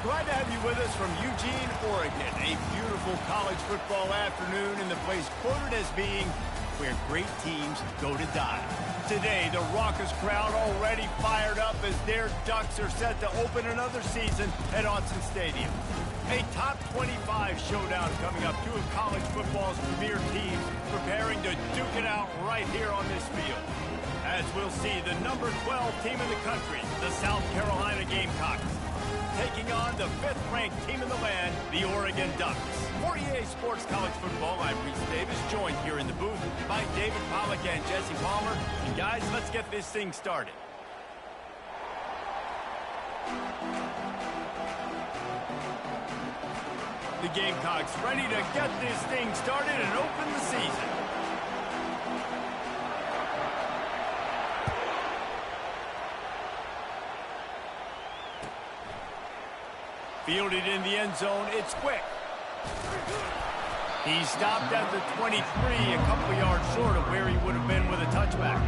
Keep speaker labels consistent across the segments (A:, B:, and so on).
A: Glad to have you with us from Eugene, Oregon. A beautiful college football afternoon in the place quoted as being where great teams go to die. Today, the raucous crowd already fired up as their Ducks are set to open another season at Autzen Stadium. A top 25 showdown coming up. Two of college football's premier teams preparing to duke it out right here on this field. As we'll see, the number 12 team in the country, the South Carolina Gamecocks, taking on the 5th-ranked team in the land, the Oregon Ducks. For EA Sports College Football, I'm Reese Davis, joined here in the booth by David Pollack and Jesse Palmer. And guys, let's get this thing started. The Gamecocks ready to get this thing started and open the season. Fielded in the end zone, it's quick. He stopped at the 23, a couple yards short of where he would have been with a touchback.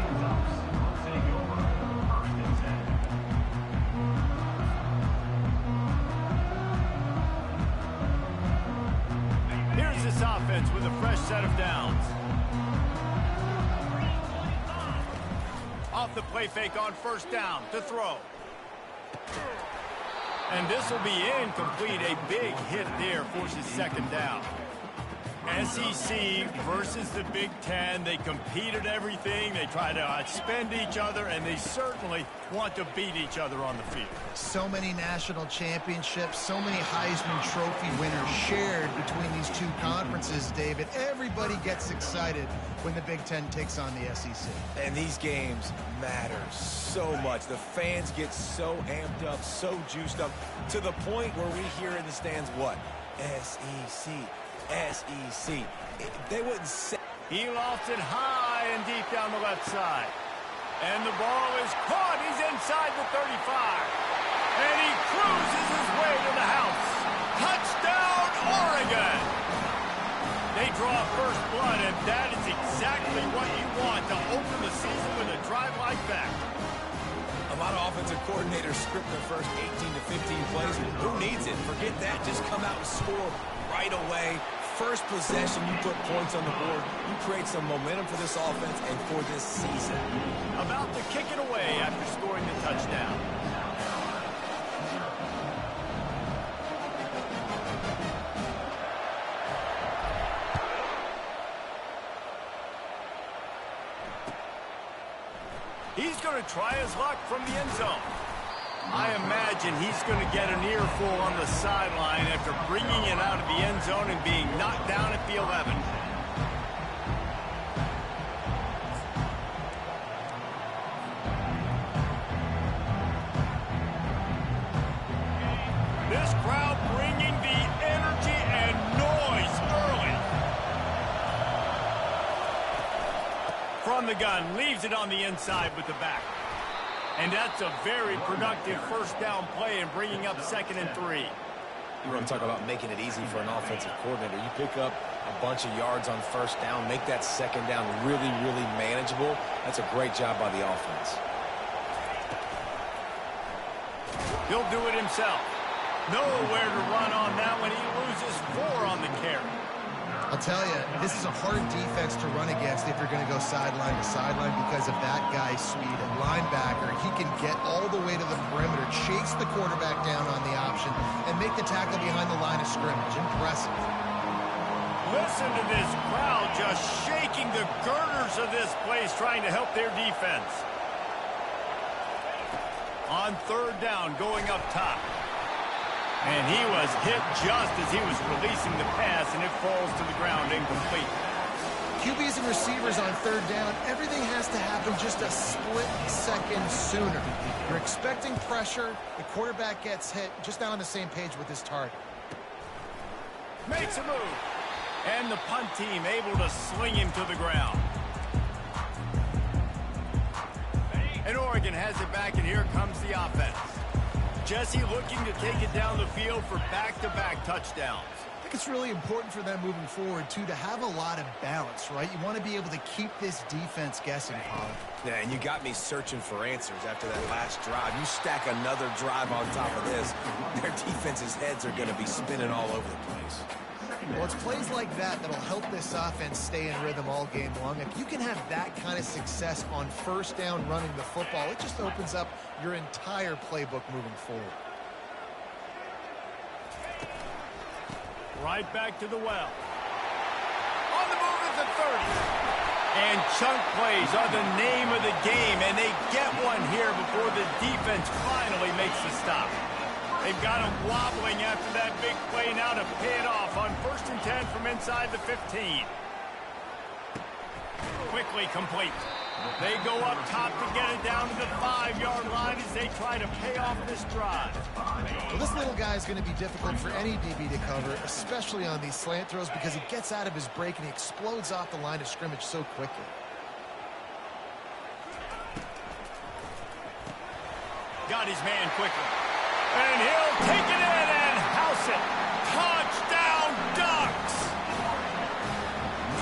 A: Here's this offense with a fresh set of downs. Off the play fake on first down to throw. And this will be incomplete. A big hit there forces second down. SEC versus the Big Ten. They compete at everything. They try to outspend each other, and they certainly want to beat each other on the field.
B: So many national championships, so many Heisman Trophy winners shared between these two conferences, David. Everybody gets excited when the Big Ten takes on the SEC.
C: And these games matter so much. The fans get so amped up, so juiced up, to the point where we hear in the stands what? SEC. SEC. They wouldn't say.
A: He lofts it high and deep down the left side. And the ball is caught. He's inside the 35. And he cruises his way to the house. Touchdown, Oregon! They draw first blood, and that is exactly what you want to open the season with a drive like that.
C: A lot of offensive coordinators script their first 18 to 15 plays. Who needs it? Forget that. Just come out and score right away. First possession, you put points on the board. You create some momentum for this offense and for this season.
A: About to kick it away after scoring the touchdown. He's going to try his luck from the end zone. I imagine he's going to get an earful on the sideline after bringing it out of the end zone and being knocked down at the 11. This crowd bringing the energy and noise early. From the gun, leaves it on the inside with the back. And that's a very productive first down play and bringing up 2nd and 3.
C: You want to talk about making it easy for an offensive coordinator. You pick up a bunch of yards on first down, make that second down really, really manageable. That's a great job by the offense.
A: He'll do it himself. Nowhere to run on that when he loses 4 on the carry.
B: I'll tell you, this is a hard defense to run against if you're going to go sideline to sideline because of that guy's speed. At linebacker, he can get all the way to the perimeter, chase the quarterback down on the option, and make the tackle behind the line of scrimmage. Impressive.
A: Listen to this crowd just shaking the girders of this place, trying to help their defense. On 3rd down, going up top. And he was hit just as he was releasing the pass, and it falls to the ground incomplete.
B: QBs and receivers on 3rd down, everything has to happen just a split second sooner. You're expecting pressure, the quarterback gets hit, just not on the same page with his target.
A: Makes a move. And the punt team able to sling him to the ground. And Oregon has it back, and here comes the offense. Jesse looking to take it down the field for back-to-back touchdowns.
B: think it's really important for them moving forward, too, to have a lot of balance, right? You want to be able to keep this defense guessing, Colin.
C: Yeah, and you got me searching for answers after that last drive. You stack another drive on top of this, their defense's heads are going to be spinning all over the place.
B: Well, it's plays like that that'll help this offense stay in rhythm all game long. If you can have that kind of success on first down running the football, it just opens up your entire playbook moving forward.
A: Right back to the well. On the move at the 30. And chunk plays are the name of the game, and they get one here before the defense finally makes the stop. They've got him wobbling after that big play now to pay it off on 1st and 10 from inside the 15. Quickly complete. They go up top to get it down to the 5-yard line as they try to pay off this drive.
B: Well, this little guy is going to be difficult for any DB to cover, especially on these slant throws, because he gets out of his break and he explodes off the line of scrimmage so quickly.
A: Got his man quickly. And he'll take it in and house it. Touchdown, Ducks!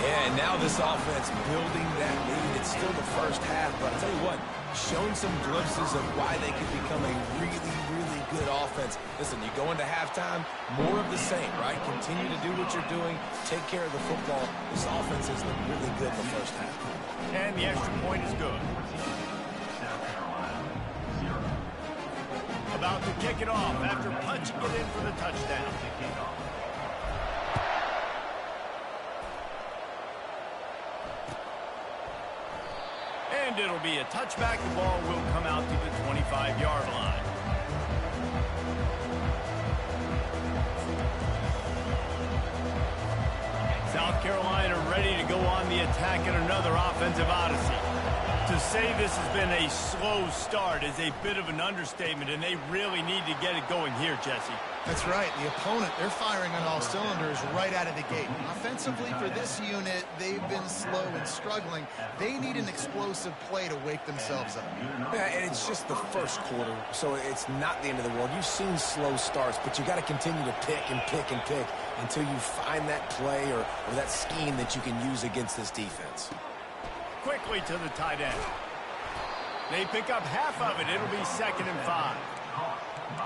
C: Yeah, and now this offense building that lead. It's still the first half, but I'll tell you what, showing some glimpses of why they could become a really, really good offense. Listen, you go into halftime, more of the same, right? Continue to do what you're doing, take care of the football. This offense has looked really good in the first half.
A: And the extra point is good. About to kick it off after punching it in for the touchdown. And it'll be a touchback. The ball will come out to the 25-yard line. South Carolina ready to go on the attack in another offensive odyssey. To say this has been a slow start is a bit of an understatement, and they really need to get it going here, Jesse.
B: That's right. The opponent, they're firing on all cylinders right out of the gate. Offensively, for this unit, they've been slow and struggling. They need an explosive play to wake themselves up.
C: Yeah, and it's just the first quarter, so it's not the end of the world. You've seen slow starts, but you got to continue to pick and pick and pick until you find that play or that scheme that you can use against this defense.
A: Quickly to the tight end. They pick up half of it. It'll be 2nd and 5.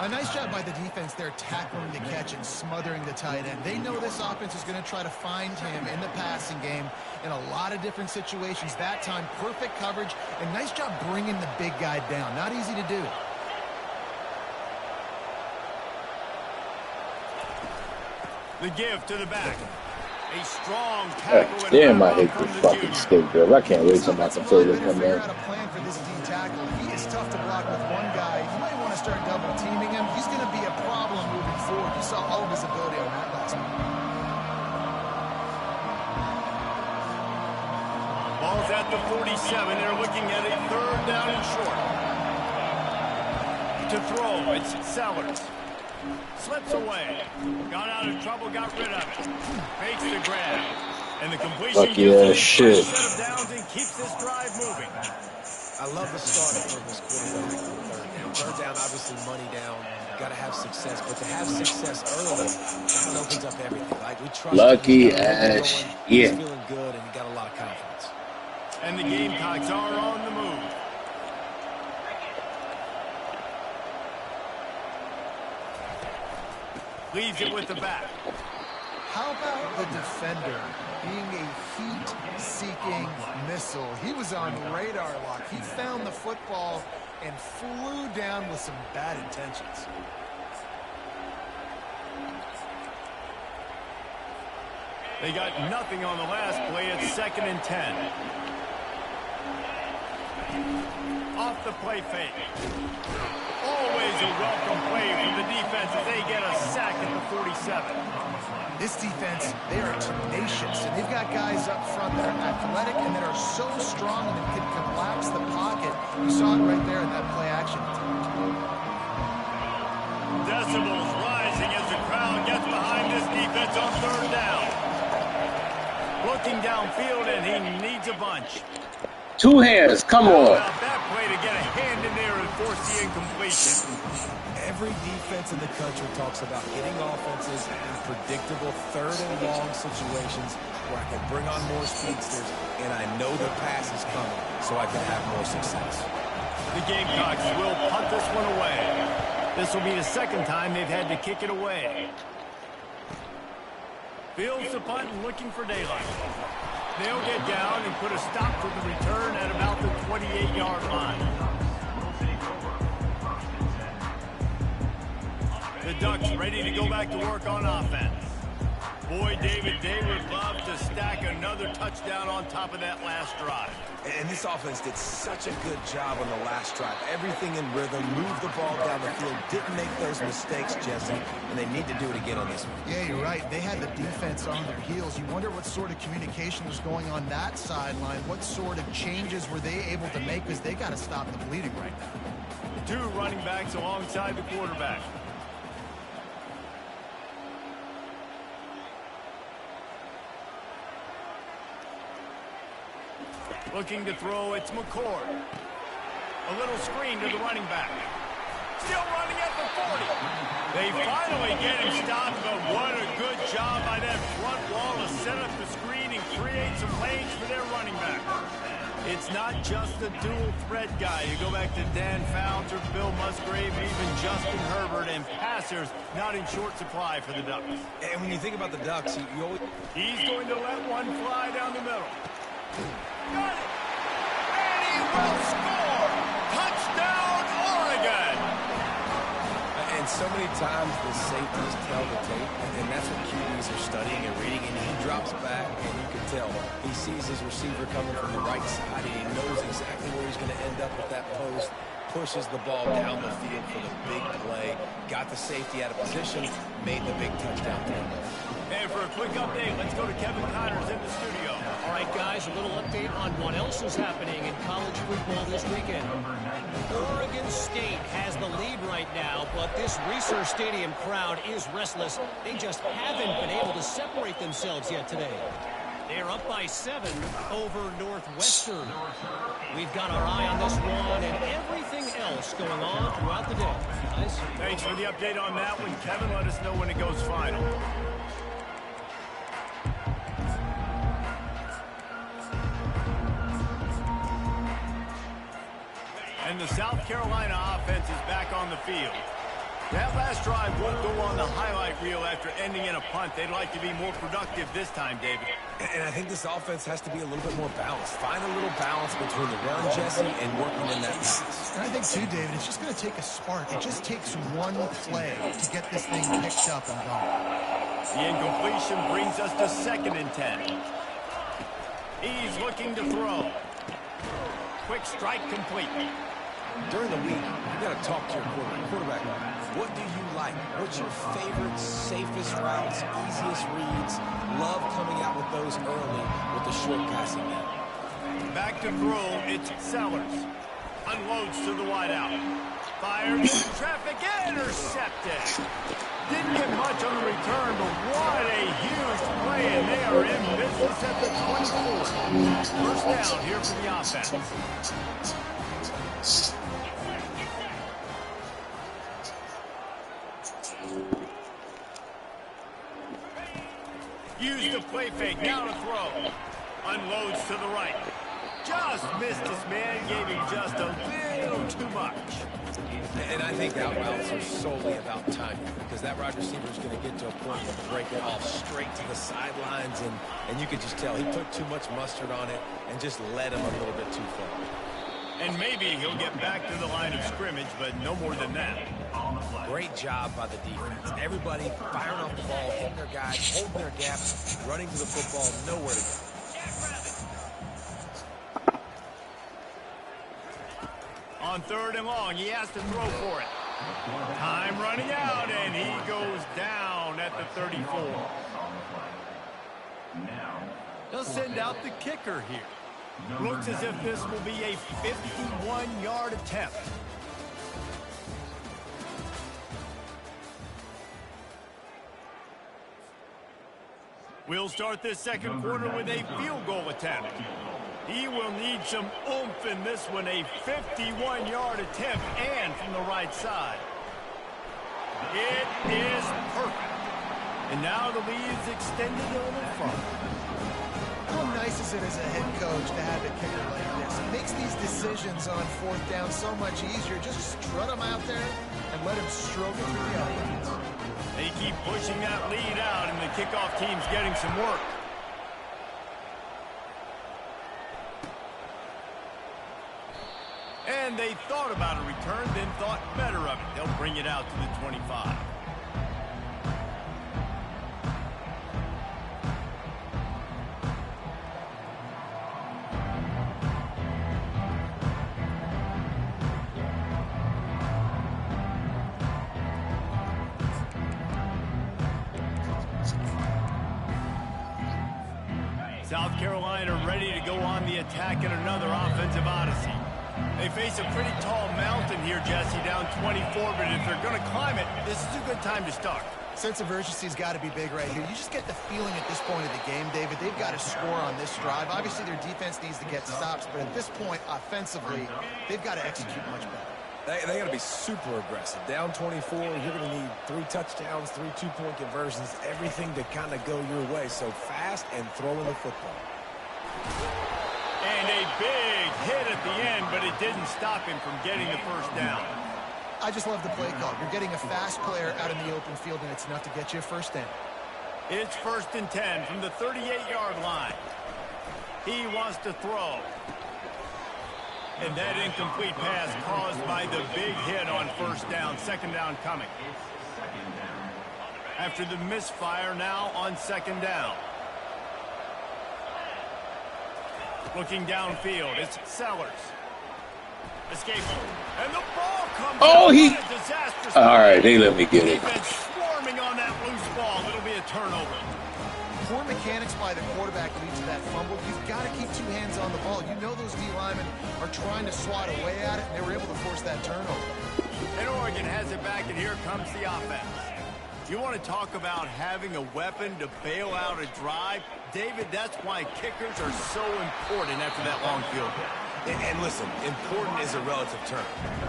B: A nice job by the defense there, tackling the catch and smothering the tight end. They know this offense is going to try to find him in the passing game in a lot of different situations. That time, perfect coverage, and nice job bringing the big guy down. Not easy to do.
A: The give to the back. A strong tackle.
D: Damn, I hate this fucking skate girl. I can't wait till my controller come in.
B: Out a plan for this D tackle. He is tough to block with one guy. You might want to start double teaming him. He's going to be a problem moving forward. You saw all of his ability on that last one.
A: Ball's at the 47. They're looking at a 3rd down and short. To throw, it's Sellers. Slips away. Got out of trouble, got rid of it. Fakes the grab. And the completion
D: Fuck yeah, shit.
A: set of downs and keeps this drive moving.
C: I love the start from this quarterback on 3rd down. 3rd down, obviously money down. Got to have success, but to have success early, that opens up everything. Like we trust
D: Lucky
C: him.
D: ass.
C: He's
D: Yeah.
C: feeling good, and he got a lot of confidence.
A: And the Gamecocks are on the move. Leaves it with the back.
B: How about the defender being a heat-seeking missile? He was on radar lock. He found the football and flew down with some bad intentions.
A: They got nothing on the last play. It's 2nd and 10. Off the play fake. Always a welcome play from the defense as they get a sack at the 47.
B: This defense, they are tenacious, and they've got guys up front that are athletic and that are so strong and can collapse the pocket. You saw it right there in that play action.
A: Decibels rising as the crowd gets behind this defense on 3rd down. Looking downfield, and he needs a bunch.
D: 2 hands, come on.
A: That play to get a hand in there and force the incompletion.
C: Every defense in the country talks about getting offenses in predictable third and long situations where I can bring on more speedsters and I know the pass is coming so I can have more success.
A: The Gamecocks will punt this one away. This will be the second time they've had to kick it away. Fields the punt and looking for daylight. They'll get down and put a stop to the return at about the 28-yard line. The Ducks ready to go back to work on offense. Boy, David, they would love to stack another touchdown on top of that last drive.
C: And this offense did such a good job on the last drive. Everything in rhythm, moved the ball down the field, didn't make those mistakes, Jesse, and they need to do it again on this one.
B: Yeah, you're right. They had the defense on their heels. You wonder what sort of communication was going on that sideline. What sort of changes were they able to make, because they got to stop the bleeding right now.
A: Two running backs alongside the quarterback. Looking to throw, it's McCord. A little screen to the running back. Still running at the 40. They finally get him stopped, but what a good job by that front wall to set up the screen and create some lanes for their running back. It's not just the dual threat guy. You go back to Dan Fouts or Bill Musgrave, even Justin Herbert, and passers not in short supply for the Ducks.
C: And when you think about the Ducks,
A: he's going to let one fly down the middle. Got it! And he will score! Touchdown, Oregon!
C: And so many times the safeties tell the tape, and that's what QBs are studying and reading, and he drops back, and you can tell he sees his receiver coming from the right side, and he knows exactly where he's going to end up with that post, pushes the ball down the field for the big play, got the safety out of position, made the big touchdown throw.
A: And for a quick update, let's go to Kevin Connors in the studio.
E: All right, guys, a little update on what else is happening in college football this weekend. Oregon State has the lead right now, but this Research Stadium crowd is restless. They just haven't been able to separate themselves yet today. They're up by 7 over Northwestern. We've got our eye on this one and everything else going on throughout the day. Guys?
A: Thanks for the update on that one. Kevin, let us know when it goes final. And the South Carolina offense is back on the field. That last drive won't go on the highlight reel after ending in a punt. They'd like to be more productive this time, David.
C: And I think this offense has to be a little bit more balanced. Find a little balance between the run, Jesse, and working in that pass.
B: And I think, too, David, it's just going to take a spark. It just takes one play to get this thing picked up and going.
A: The incompletion brings us to 2nd and 10. He's looking to throw. Quick strike complete.
C: During the week, you got to talk to your quarterback. What do you like? What's your favorite, safest routes, easiest reads? Love coming out with those early with the short passing game.
A: Back to throw, it's Sellers. Unloads to the wideout. Fires into traffic, intercepted. Didn't get much on the return, but what a huge play, and they are in business at the 24. First down here for the offense. Used the play fake, now to throw. Unloads to the right. Just missed his man, gave him just a little too much.
C: And I think out routes are solely about timing, because that wide receiver is going to get to a point of breaking off straight to the sidelines, and you could just tell he put too much mustard on it and just led him a little bit too far.
A: And maybe he'll get back to the line of scrimmage, but no more than that.
C: Great job by the defense. Everybody firing off the ball, hitting their guys, holding their gap, running to the football, nowhere to go.
A: On 3rd and long, he has to throw for it. Time running out, and he goes down at the 34. They'll send out the kicker here. Looks as if this will be a 51-yard attempt. We'll start this second quarter with a field goal attempt. He will need some oomph in this one, a 51-yard attempt, and from the right side. It is perfect. And now the lead is extended a little farther.
B: How nice is it as a head coach to have a kicker like this? It makes these decisions on fourth down so much easier. Just strut him out there and let him stroke it through the elements.
A: They keep pushing that lead out, and the kickoff team's getting some work. And they thought about a return, then thought better of it. They'll bring it out to the 25. South Carolina ready to go on the attack in another offensive odyssey. They face a pretty tall mountain here, Jesse, down 24, but if they're going to climb it, this is a good time to start.
B: Sense of urgency's got to be big right here. You just get the feeling at this point of the game, David, they've got to score on this drive. Obviously, their defense needs to get stops, but at this point, offensively, they've got to execute much better.
C: They got to be super aggressive. Down 24, you're going to need 3 touchdowns, 3 two-point conversions, everything to kind of go your way. So fast and throwing the football.
A: And a big hit at the end, but it didn't stop him from getting the first down.
B: I just love the play call. You're getting a fast player out in the open field, and it's enough to get you a first down.
A: It's 1st and 10 from the 38-yard line. He wants to throw. And that incomplete pass caused by the big hit on first down. 2nd down coming. After the misfire, now on 2nd down. Looking downfield, it's Sellers. Escaping. And the ball comes
D: Oh,
A: out.
D: he...
A: What a disastrous
D: All right,
A: play.
D: they let me get it.
A: Defense swarming on that loose ball. It'll be a turnover.
B: Poor mechanics by the quarterback lead to that fumble. You've got to keep 2 hands on the ball. You know those D linemen are trying to swat away at it, and they were able to force that turnover.
A: And Oregon has it back, and here comes the offense. You want to talk about having a weapon to bail out a drive? David, that's why kickers are so important after that long field goal.
C: And listen, important is a relative term.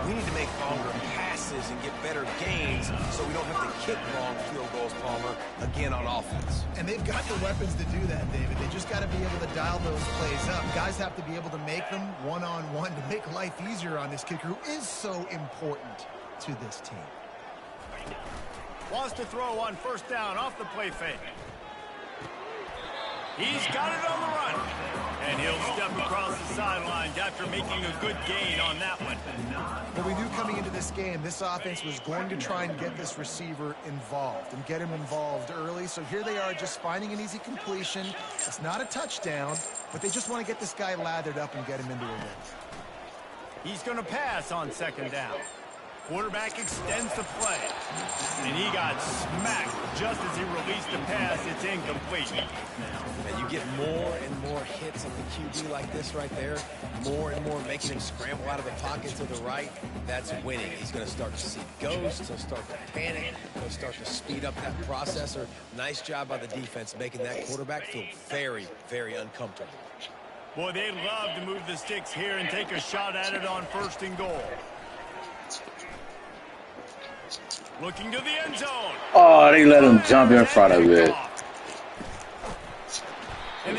C: We need to make longer passes and get better gains so we don't have to kick long field goals, Palmer, again on offense.
B: And they've got the weapons to do that, David. They just got to be able to dial those plays up. Guys have to be able to make them one-on-one to make life easier on this kicker who is so important to this team.
A: Wants to throw on 1st down off the play fake. He's got it on the run. And he'll step across the sidelines after making a good gain on that one.
B: Well, we knew coming into this game, this offense was going to try and get this receiver involved and get him involved early. So here they are just finding an easy completion. It's not a touchdown, but they just want to get this guy lathered up and get him into a win.
A: He's going to pass on 2nd down. Quarterback extends the play. And he got smacked just as he released the pass. It's incomplete.
C: And you get more and more hits on the QB like this right there. More and more making him scramble out of the pocket to the right. That's winning. He's going to start to see ghosts. He'll start to panic. He'll start to speed up that processor. Nice job by the defense making that quarterback feel very, very uncomfortable.
A: Boy, they'd love to move the sticks here and take a shot at it on 1st and goal. Looking to the end zone.
D: Oh, they let him jump in front of it.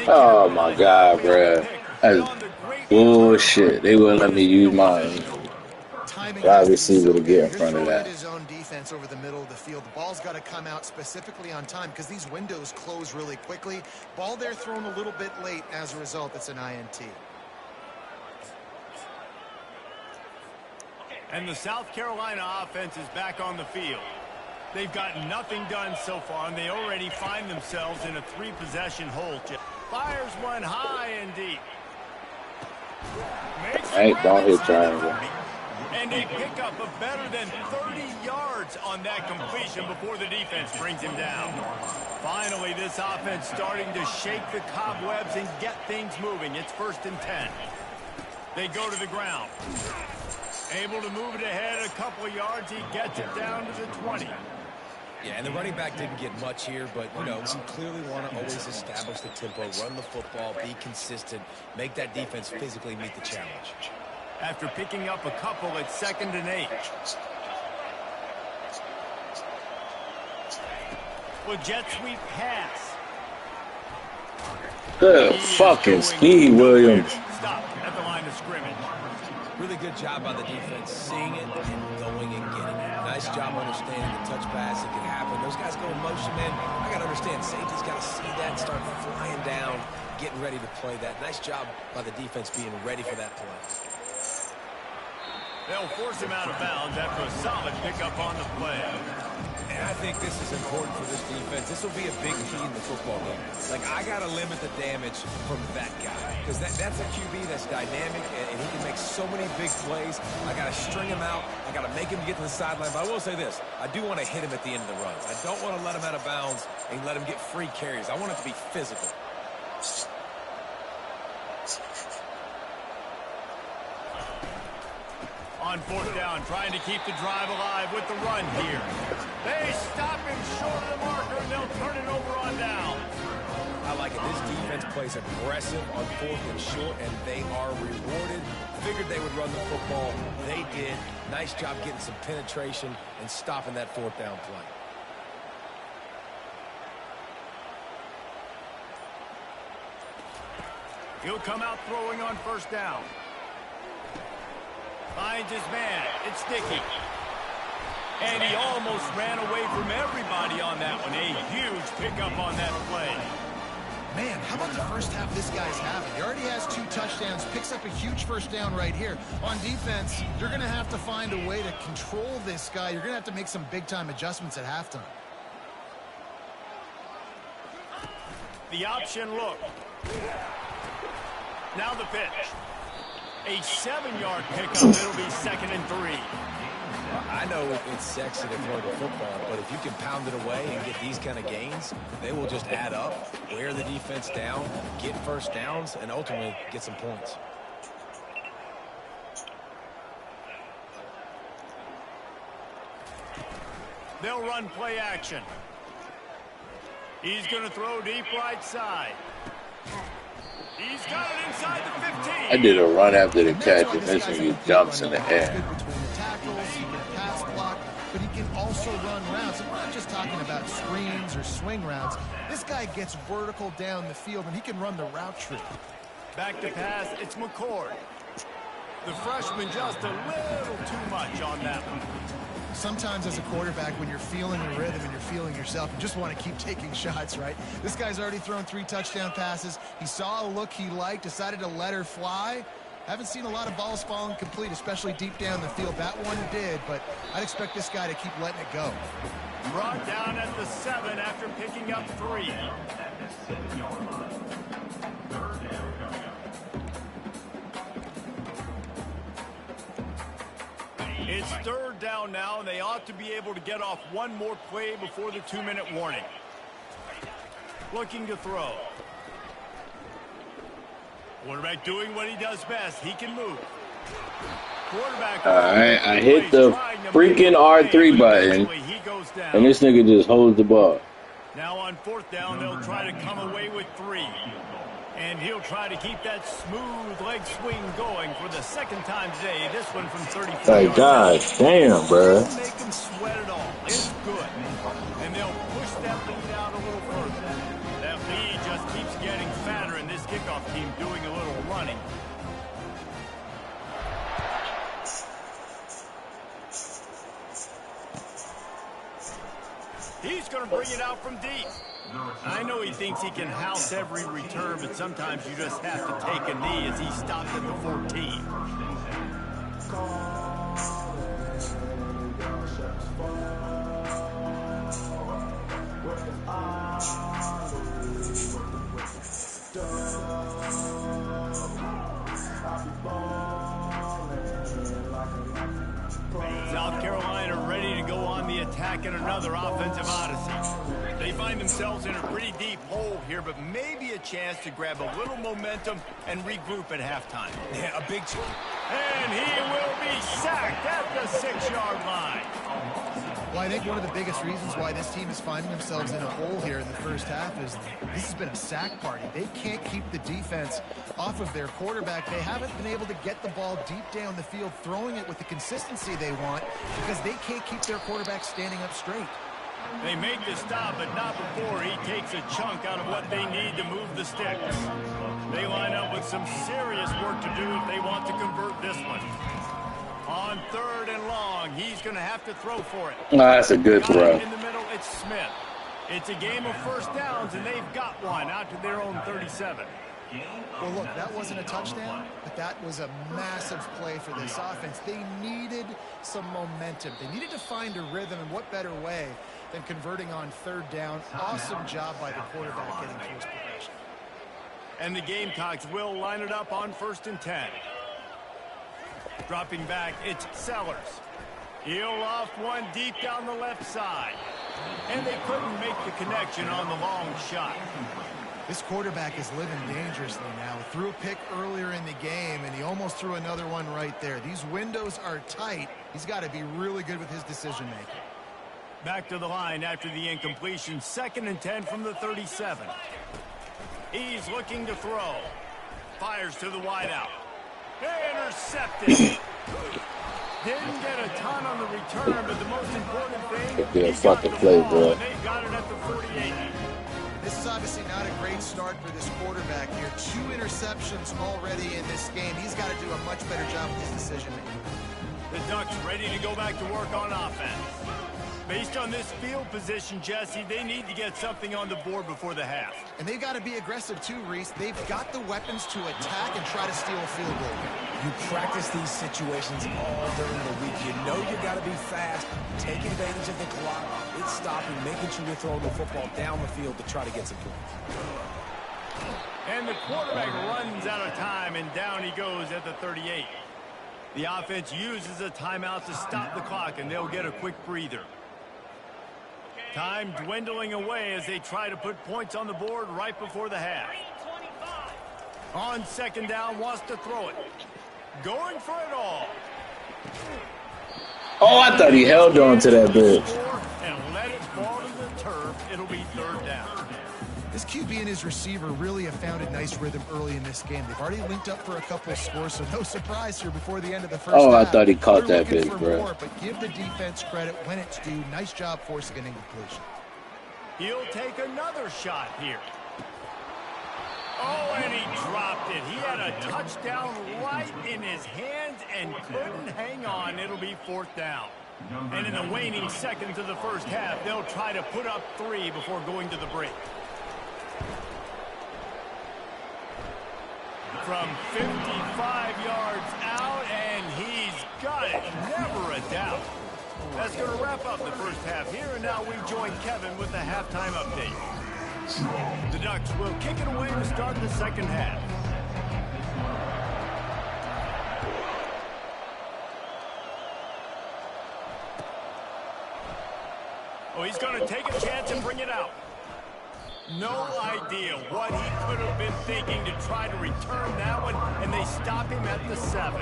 D: Oh my God, bruh. That's bullshit. They wouldn't let me use my wide receiver to get in front of that.
B: His own defense over the middle of the field. The ball's got to come out specifically on time because these windows close really quickly. Ball there thrown a little bit late. As a result, it's an INT.
A: And the South Carolina offense is back on the field. They've got nothing done so far, and they already find themselves in a 3-possession hole. Fires one high and deep.
D: Don't hit triangle.
A: And they pick up a better than 30 yards on that completion before the defense brings him down. Finally, this offense starting to shake the cobwebs and get things moving. It's 1st and 10. They go to the ground. Able to move it ahead a couple of yards. He gets it down to the 20.
C: Yeah, and the running back didn't get much here, but, you know, we clearly want to always establish the tempo, run the football, be consistent, make that defense physically meet the challenge.
A: After picking up a couple at 2nd and 8. Well, jet sweep pass.
D: Good fucking speed, Williams.
A: Stop at the line of scrimmage.
C: Really good job by the defense, seeing it and going and getting it. Nice job understanding the touch pass. It can happen. Those guys go in motion, man. I got to understand, safety's got to see that and start flying down, getting ready to play that. Nice job by the defense being ready for that play.
A: They'll force him out of bounds after a solid pickup on the play.
C: And I think this is important for this defense. This will be a big key in the football game. Like, I got to limit the damage from that guy. Because that's a QB that's dynamic, and he can make so many big plays. I got to string him out. I got to make him get to the sideline. But I will say this. I do want to hit him at the end of the runs. I don't want to let him out of bounds and let him get free carries. I want it to be physical.
A: On fourth down, trying to keep the drive alive with the run here. They stop him short of the marker, and they'll turn it over on down.
C: I like it. This defense plays aggressive on fourth and short, and they are rewarded. Figured they would run the football. They did. Nice job getting some penetration and stopping that fourth down play.
A: He'll come out throwing on first down. Finds his man. It's Dickey. And he almost ran away from everybody on that one. A huge pickup on that play.
B: Man, how about the first half this guy's having? He already has 2 touchdowns, picks up a huge first down right here. On defense, you're going to have to find a way to control this guy. You're going to have to make some big-time adjustments at halftime.
A: The option look. Now the pitch. A 7-yard pickup. It'll be 2nd and 3.
C: I know it's sexy to throw the football, but if you can pound it away and get these kind of gains, they will just add up, wear the defense down, get first downs, and ultimately get some points.
A: They'll run play action. He's going to throw deep right side. He's got it inside the 15.
D: I did a run after the catch, and this nigga jumps in the air.
B: Between the tackles, he can pass block, but he can also run routes. And we're not just talking about screens or swing routes. This guy gets vertical down the field, and he can run the route tree.
A: Back to pass, it's McCord. The freshman just a little too much on that one.
B: Sometimes as a quarterback, when you're feeling the rhythm and you're feeling yourself, you just want to keep taking shots, right? This guy's already thrown 3 touchdown passes. He saw a look he liked, decided to let her fly. Haven't seen a lot of balls falling complete, especially deep down the field. That one did, but I'd expect this guy to keep letting it go.
A: Brought down at the 7 after picking up 3. It's 3rd down now, and they ought to be able to get off one more play before the 2-minute warning. Looking to throw. Quarterback doing what he does best. He can move. Quarterback.
D: All right, I hit the freaking R3 button, and this nigga just holds the ball.
A: Now on 4th down, they'll try to come away with 3. And he'll try to keep that smooth leg swing going for the 2nd time today. This one from 34
D: Like,
A: yards.
D: God damn, bro.
A: Don't make them sweat at all. It's good. And they'll push that lead out a little further. That lead just keeps getting fatter, and this kickoff team doing a little running. He's going to bring it out from deep. I know he thinks he can house every return, but sometimes you just have to take a knee as he stopped at the 14. South Carolina ready to go on the attack in another offensive odyssey. They find themselves in a pretty deep hole here, but maybe a chance to grab a little momentum and regroup at halftime.
C: Yeah, a big chance.
A: And he will be sacked at the 6-yard line.
B: Well, I think one of the biggest reasons why this team is finding themselves in a hole here in the first half is this has been a sack party. They can't keep the defense off of their quarterback. They haven't been able to get the ball deep down the field, throwing it with the consistency they want because they can't keep their quarterback standing up straight.
A: They make the stop, but not before he takes a chunk out of what they need to move the sticks. They line up with some serious work to do if they want to convert this one. On 3rd and long, he's going to have to throw for it.
D: Oh, that's a good throw.
A: In the middle, it's Smith. It's a game of first downs, and they've got one out to their own 37.
B: Well, look, that wasn't a touchdown, but that was a massive play for this offense. They needed some momentum. They needed to find a rhythm, and what better way than converting on 3rd down. Awesome job by the quarterback getting to his progression.
A: And the Gamecocks will line it up on 1st and 10. Dropping back, it's Sellers. He'll loft one deep down the left side. And they couldn't make the connection on the long shot.
B: This quarterback is living dangerously now. He threw a pick earlier in the game, and he almost threw another one right there. These windows are tight. He's got to be really good with his decision-making.
A: Back to the line after the incompletion. 2nd and 10 from the 37. He's looking to throw. Fires to the wideout. Intercepted. Didn't get a ton on the return, but the most important thing,
D: yeah, fucking play, bro.
A: They got it at the 48.
B: This is obviously not a great start for this quarterback here. 2 interceptions already in this game. He's got to do a much better job with his decision-making.
A: The Ducks ready to go back to work on offense. Based on this field position, Jesse, they need to get something on the board before the half.
B: And they've got to be aggressive too, Reese. They've got the weapons to attack and try to steal a field goal.
C: You practice these situations all during the week. You know you got to be fast, take advantage of the clock. It's stopping, making sure you're throwing the football down the field to try to get some points.
A: And the quarterback runs out of time, and down he goes at the 38. The offense uses a timeout to stop the clock, and they'll get a quick breather. Time dwindling away as they try to put points on the board right before the half. On 2nd down, wants to throw it. Going for it all.
D: Oh, I thought he held on to that bitch.
A: And let it fall to the turf. It'll be 3rd down.
B: This QB and his receiver really have found a nice rhythm early in this game. They've already linked up for a couple of scores, so no surprise here before the end of the first
D: Oh,
B: half.
D: I thought he caught
B: They're
D: that
B: looking
D: bitch,
B: for
D: bro.
B: more, but give the defense credit when it's due. Nice job forcing an incompletion.
A: He'll take another shot here. Oh, and he dropped it. He had a touchdown right in his hands and couldn't hang on. It'll be 4th down. And in the waning seconds of the first half, they'll try to put up 3 before going to the break. From 55 yards out, and he's got it. Never a doubt. That's going to wrap up the first half here, and now we join Kevin with the halftime update. The Ducks will kick it away to start the 2nd half. Oh, he's going to take a chance and bring it out. No idea what he could have been thinking to try to return that one, and they stop him at the 7.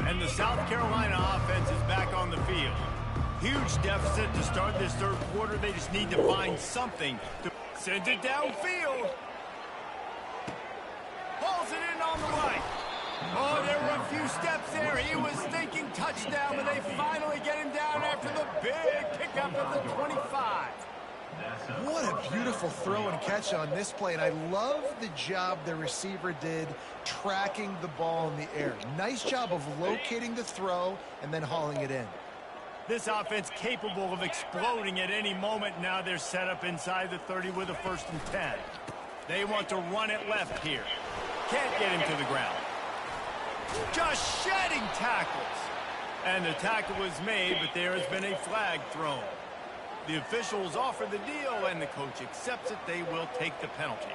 A: And the South Carolina offense is back on the field. Huge deficit to start this 3rd quarter. They just need to find something to send it downfield. Pulls it in on the right. Oh, there were a few steps there. He was thinking touchdown, but they finally get him down after the big pickup at the 25.
B: What a beautiful throw and catch on this play, and I love the job the receiver did tracking the ball in the air. Nice job of locating the throw and then hauling it in.
A: This offense capable of exploding at any moment. Now they're set up inside the 30 with a 1st and 10. They want to run it left here. Can't get him to the ground. Just shedding tackles. And the tackle was made, but there has been a flag thrown. The officials offer the deal, and the coach accepts it. They will take the penalty.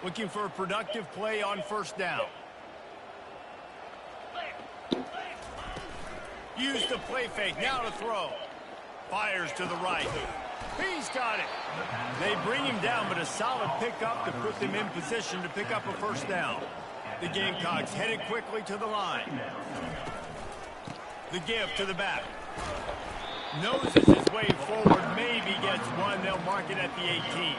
A: Looking for a productive play on 1st down. Use the play fake. Now to throw. Fires to the right. He's got it. They bring him down, but a solid pickup to put them in position to pick up a first down. The Gamecocks headed quickly to the line. The give to the back. Noses his way forward, maybe gets one. They'll mark it at the 18.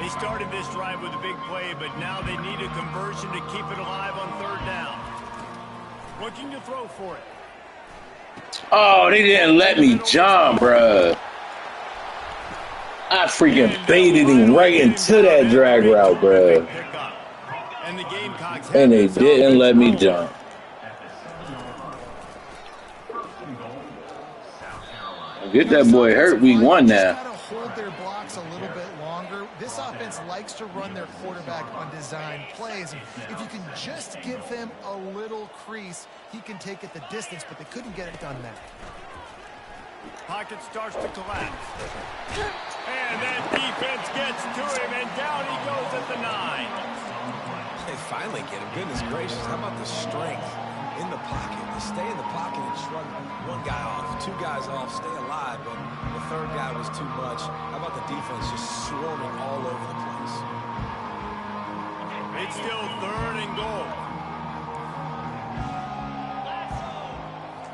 A: They started this drive with a big play, but now they need a conversion to keep it alive on third down. Looking to throw for it.
D: Oh, they didn't let me jump, bruh. I freaking baited him right into that drag route, bruh. And they didn't let me jump. Get that boy hurt week 1 now.
B: Hold their blocks a little bit longer. This offense likes to run their quarterback on design plays. If you can just give him a little crease, he can take it the distance, but they couldn't get it done there.
A: Pocket starts to collapse. And that defense gets to him, and down he goes at the 9.
C: They finally get him. Goodness gracious, how about the strength in the pocket? To stay in the pocket and shrug one guy off, 2 guys off, stay alive, but the third guy was too much. How about the defense just swarming all over the place?
A: It's still 3rd and goal.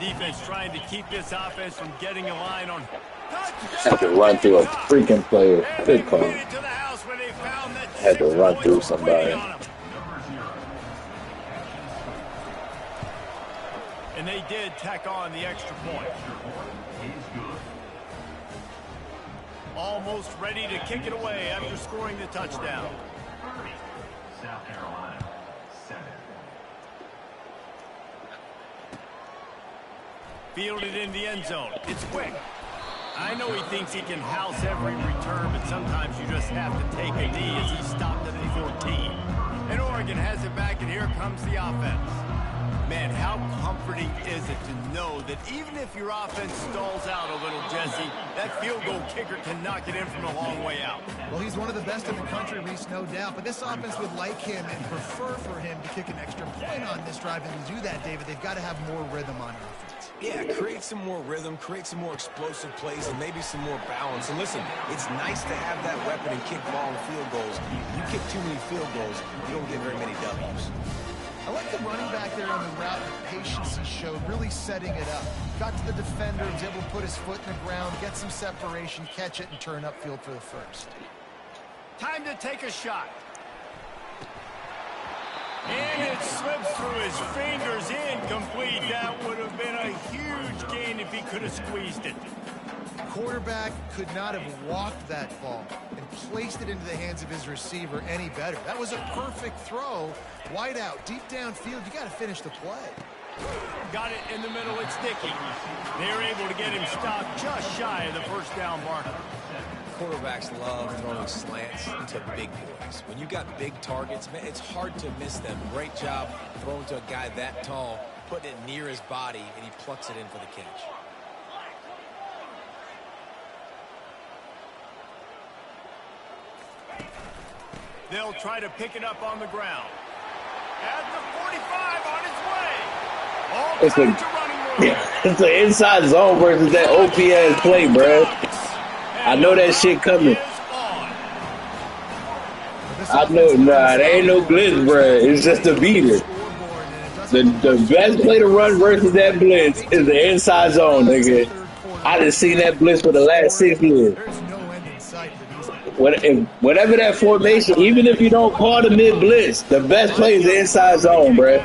A: Defense trying to keep this offense from getting a line on.
D: Had to run through a freaking player. Good call. Had to run through somebody.
A: And they did tack on the extra point. Almost ready to kick it away after scoring the touchdown.
F: South Carolina, 7.
A: Fielded in the end zone. It's quick. I know he thinks he can house every return, but sometimes you just have to take a knee as he stopped at the 14. And Oregon has it back, and here comes the offense. Man, how comforting is it to know that even if your offense stalls out a little, Jesse, that field goal kicker can knock it in from a long way out.
B: Well, he's one of the best in the country, Reese, no doubt. But this offense would like him and prefer for him to kick an extra point on this drive. And to do that, David, they've got to have more rhythm on offense.
C: Yeah, create some more rhythm, create some more explosive plays, and maybe some more balance. And listen, it's nice to have that weapon and kick long field goals. You kick too many field goals, you don't get very many W's.
B: I like the running back there on the route, the patience he showed, really setting it up. Got to the defender, was able to put his foot in the ground, get some separation, catch it, and turn upfield for the first.
A: Time to take a shot. And it slips through his fingers, incomplete. That would have been a huge gain if he could have squeezed it.
B: Quarterback could not have walked that ball and placed it into the hands of his receiver any better. That was a perfect throw. Wide out, deep downfield, you got to finish the play.
A: Got it in the middle, it's Dickey. They're able to get him stopped just shy of the first down marker.
C: Quarterbacks love throwing slants to big boys. When you got big targets, man, it's hard to miss them. Great job throwing to a guy that tall, putting it near his body, and he plucks it in for the catch.
A: They'll try to pick it up on the ground. At the 45 on its way.
D: It's an inside zone versus that OPS play, bro. I know that shit coming. I know, nah, there ain't no blitz, bro. It's just a beater. The best play to run versus that blitz is the inside zone, nigga. I done seen that blitz for the last 6 years. Whatever that formation, even if you don't call the mid blitz, the best play is the inside zone, bro.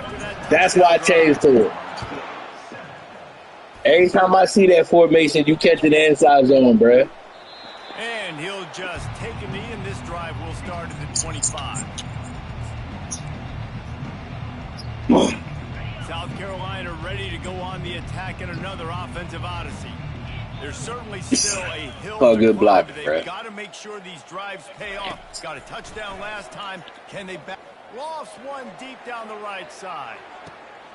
D: That's why I changed to it. Every time I see that formation, you catch it in the inside zone, bro.
A: And he'll just take a knee, and this drive will start at the 25. South Carolina ready to go on the attack in another offensive odyssey. There's certainly still a hill to
D: good block,
A: but they've got to make sure these drives pay off. Got a touchdown last time. Can they back? Lost one deep down the right side.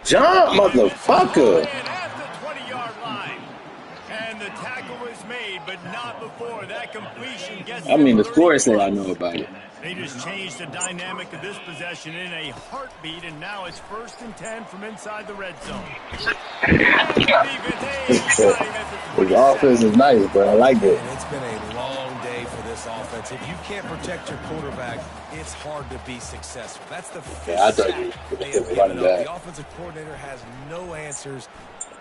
D: Jump, motherfucker.
A: At the 20-yard line. And the tackle is made, but not before that completion gets.
D: I mean, the score thing I know about it.
A: They just changed the dynamic of this possession in a heartbeat, and now it's 1st and 10 from inside the red zone.
D: His offense is nice, but I like it.
C: And it's been a long day for this offense. If you can't protect your quarterback, it's hard to be successful. That's the 5th sack they have given up. The offensive coordinator has no answers.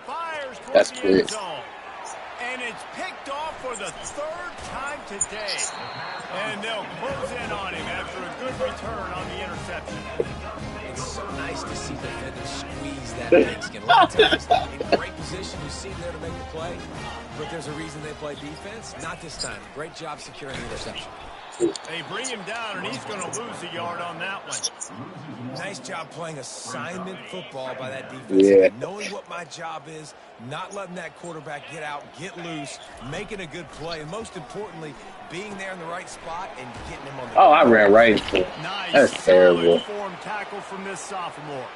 A: Fires
D: That's
A: the end
D: great.
A: zone. And it's picked off for the 3rd time today. And they'll close in on him after a good return on the interception.
C: It's so nice to see defenders squeeze that pigskin. A lot of times, in great position, you see them there to make the play. But there's a reason they play defense. Not this time. Great job securing the interception.
A: They bring him down, and he's going to lose a yard on that one.
C: Nice job playing assignment football by that defense.
D: Yeah.
C: Knowing what my job is, not letting that quarterback get out, get loose, making a good play, and most importantly, being there in the right spot and getting him on the
D: Oh, I ran right into it.
A: Nice,
D: That's terrible.
A: form tackle from this sophomore.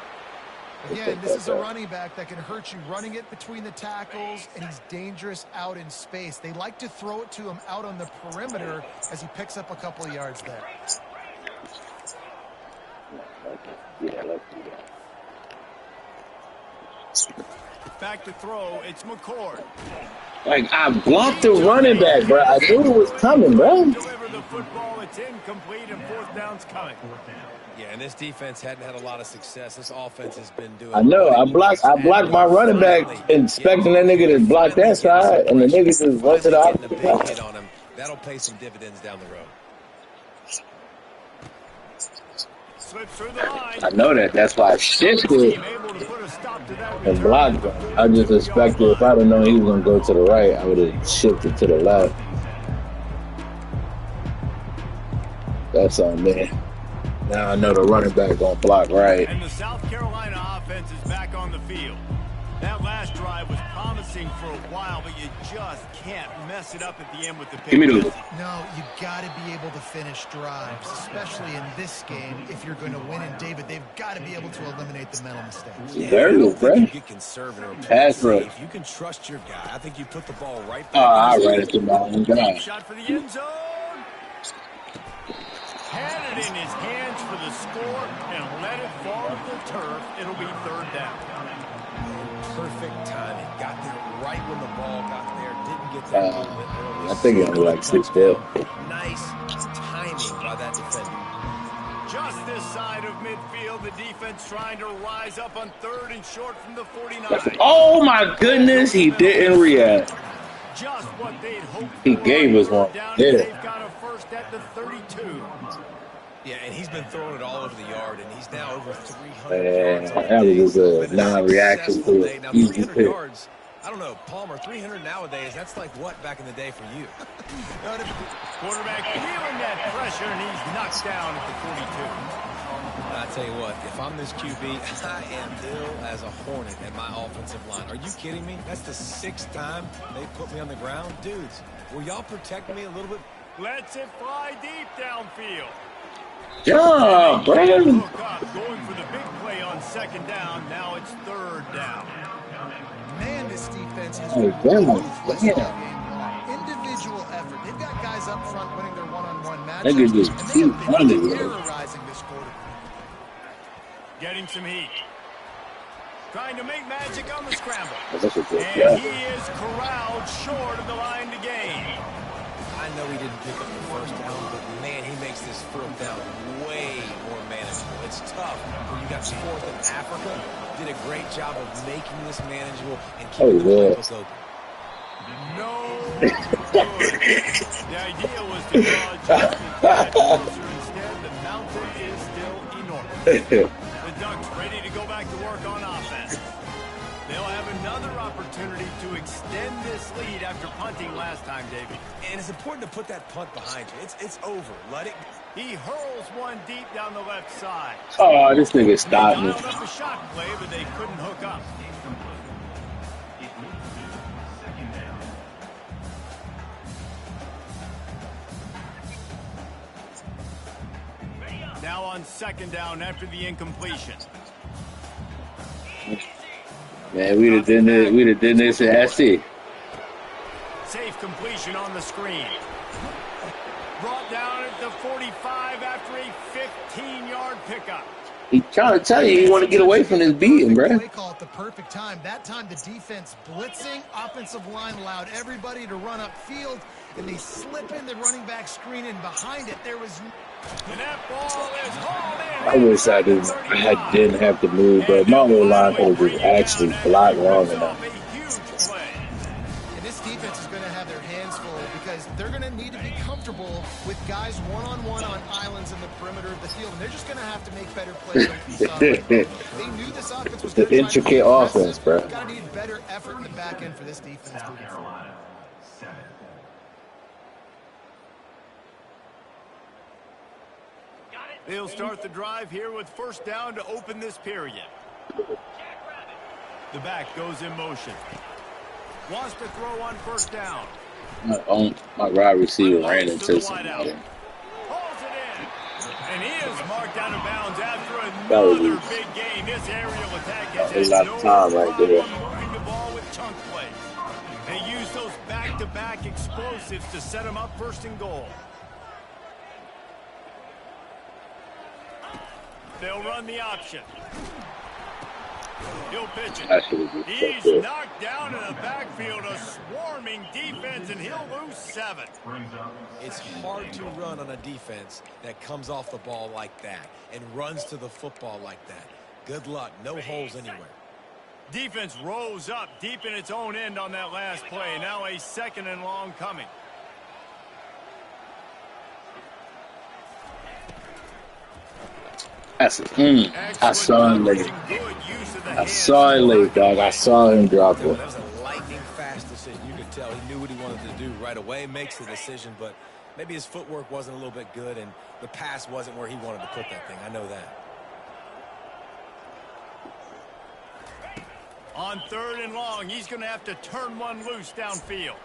B: Again, this is a running back that can hurt you running it between the tackles, and he's dangerous out in space. They like to throw it to him out on the perimeter as he picks up a couple of yards there.
D: Yeah, let's do that.
A: Back to throw, it's McCord.
D: Like, I blocked the running back, bro. I knew it was coming, bro.
A: Deliver the football, it's incomplete, and 4th down's coming.
C: Yeah, and this defense hadn't had a lot of success. This offense has been doing.
D: I know. I blocked my running back, expecting that nigga to block that side, and the nigga just went to the
C: Getting a big
D: opposite
C: hit
D: side.
C: on him. That'll pay some dividends down the road.
A: Slips through the line.
D: I know that. That's why I shifted
A: Able to put a stop to that
D: and
A: return.
D: blocked him. I just expected if I'd have known he was going to go to the right, I would have shifted to the left. That's on me. Now I know the running back going to block right.
A: And the South Carolina offense is back on the field. That last drive was promising for a while, but you just can't mess it up at the end with the pick.
D: Give me those.
B: No, you got to be able to finish drives, especially in this game. If you're going to win, and David, they've got to be able to eliminate the mental mistakes.
D: Very good, bro.
C: You get conservative or
D: Pass
C: play
D: rush.
C: safe. You can trust your guy. I think you put the ball right
D: Oh,
C: back.
D: I ran into my own guy.
A: Shot for the end zone. Had it in his hands for the score and let it fall to the turf. It'll be 3rd down.
C: Perfect timing. Got there right when the ball got there. Didn't get there a little bit early.
D: I think it only like 6 still.
C: Nice timing by that defender.
A: Just this side of midfield, the defense trying to rise up on 3rd and short from the 49.
D: Oh my goodness, he didn't react.
A: Just what they'd hoped
D: He
A: for.
D: gave us one.
A: Down,
D: Did it.
A: they've got a 1st at the 32.
C: Yeah, and he's been throwing it all over the yard, and he's now over 300
D: Man,
C: yards on the
D: that was
C: day.
D: just a
C: Been
D: non-reaction
C: successful
D: to
C: day.
D: an
C: Now,
D: easy
C: 300
D: pick.
C: yards, I don't know, Palmer, 300 nowadays, that's like what back in the day for you?
A: Quarterback feeling that pressure, and he's knocked down at the 42.
C: I tell you what, if I'm this QB, I am ill as a hornet at my offensive line. Are you kidding me? That's the 6th time they put me on the ground. Dudes, will y'all protect me a little bit?
A: Lets it fly deep downfield.
D: Yeah, bro.
A: Hook up, going for the big play on 2nd down. Now it's 3rd down.
B: Man, this defense has
D: Oh,
B: been
D: damn.
B: ruthless all game long. Individual effort. They've got guys up front winning their one-on-one
D: They
B: matchups,
D: could just
B: and they
D: keep
B: have been
D: running, bro.
B: terrorizing this quarterback.
A: Getting some heat. Trying to make magic on the scramble.
D: That's a good
A: And
D: job.
A: he is corralled short of the line to gain.
C: I know he didn't pick up the 1st down, but man, he makes this 4th down way more manageable. It's tough when you got 4th in Africa. Did a great job of making this manageable and keeping the playbook open.
A: No good. The idea was to draw adjustment back closer. Instead, the mountain is still enormous. The Ducks ready to go back to work on offense. They'll have another opportunity to extend this lead after punting last time, David.
C: And it's important to put that punt behind you. It's over. Let it.
A: He hurls one deep down the left side.
D: Oh, this nigga
A: They
D: stopped me.
A: dialed up a shot play, but they couldn't hook up. Now on 2nd down after the incompletion.
D: Man, we'd have done this. We'd have done this at SC.
A: Safe completion on the screen. Brought down at the 45 after a 15-yard pickup.
D: He's trying to tell you he want to get away from this beating, bro.
B: Play call at the perfect time. That time the defense blitzing, offensive line allowed everybody to run upfield, and they slip in the running back screen, and behind it there was.
A: And that ball is hauled in.
D: I wish I didn't have to move, but my whole line could have actually blocked long enough.
B: And this defense is going to have their hands full because they're going to need to be comfortable with guys one-on-one on islands in the perimeter of the field, and they're just going to have to make better plays. They knew this offense was
D: the intricate offense, bro.
B: Got to need better effort in the back end for this defense.
F: South Carolina, 7.
A: They'll start the drive here with first down to open this period. The back goes in motion. Wants to throw on first down.
D: My wide receiver ran into somebody.
A: Pulls it in. And he is marked out of bounds after another big game. This aerial attack has had no
D: time right there.
A: moving the ball with chunk plays. They use those back-to-back explosives to set them up first and goal. They'll run the option. He'll pitch it. He's knocked down in the backfield. A swarming defense, and he'll lose 7.
C: It's hard to run on a defense that comes off the ball like that and runs to the football like that. Good luck. No holes anywhere.
A: Defense rose up deep in its own end on that last play. Now a second and long coming.
D: I saw him late. I saw it late, dog. I saw him drop it.
C: That was a lightning fast decision. You could tell he knew what he wanted to do right away. Makes the decision, but maybe his footwork wasn't a little bit good, and the pass wasn't where he wanted to put that thing. I know that.
A: On 3rd and long, he's going to have to turn one loose downfield.